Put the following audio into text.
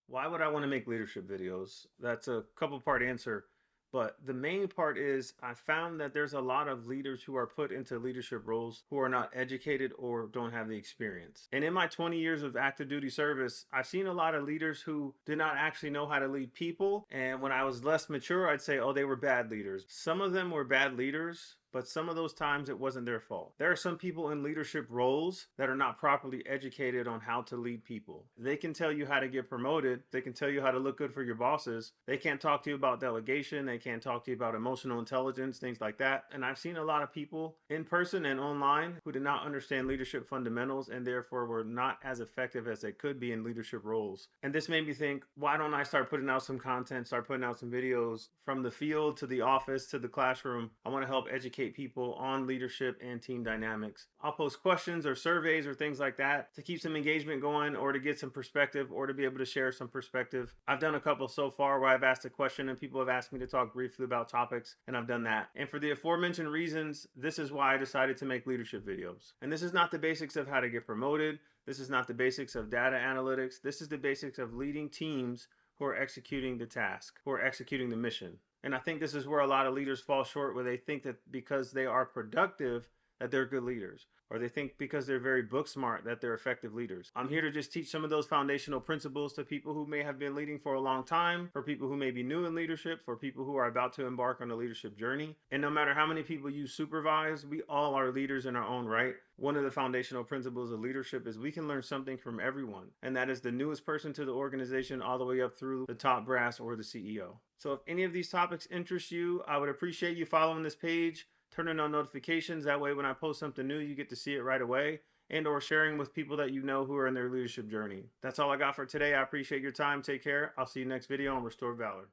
Why would I want to make leadership videos? That's a couple part answer. But the main part is I found that there's a lot of leaders who are put into leadership roles who are not educated or don't have the experience. And in my 20 years of active duty service, I've seen a lot of leaders who did not actually know how to lead people. And when I was less mature, I'd say, oh, they were bad leaders. Some of them were bad leaders, but some of those times it wasn't their fault. There are some people in leadership roles that are not properly educated on how to lead people. They can tell you how to get promoted, they can tell you how to look good for your bosses. They can't talk to you about delegation, they can't talk to you about emotional intelligence, things like that. And I've seen a lot of people in person and online who did not understand leadership fundamentals and therefore were not as effective as they could be in leadership roles. And this made me think, why don't I start putting out some content, start putting out some videos from the field to the office to the classroom. I want to help educate people on leadership and team dynamics. I'll post questions or surveys or things like that to keep some engagement going or to get some perspective or to be able to share some perspective. I've done a couple so far where I've asked a question and people have asked me to talk briefly about topics, and I've done that. And for the aforementioned reasons, this is why I decided to make leadership videos. And this is not the basics of how to get promoted. This is not the basics of data analytics. This is the basics of leading teams who are executing the task, who are executing the mission. And I think this is where a lot of leaders fall short, where they think that because they are productive, that they're good leaders, or they think because they're very book smart that they're effective leaders. I'm here to just teach some of those foundational principles to people who may have been leading for a long time, for people who may be new in leadership, for people who are about to embark on a leadership journey. And no matter how many people you supervise, we all are leaders in our own right. One of the foundational principles of leadership is we can learn something from everyone, and that is the newest person to the organization all the way up through the top brass or the CEO. So if any of these topics interest you, I would appreciate you following this page, turning on notifications. That way when I post something new, you get to see it right away, and or sharing with people that you know who are in their leadership journey. That's all I got for today. I appreciate your time. Take care. I'll see you next video on Restore Valor.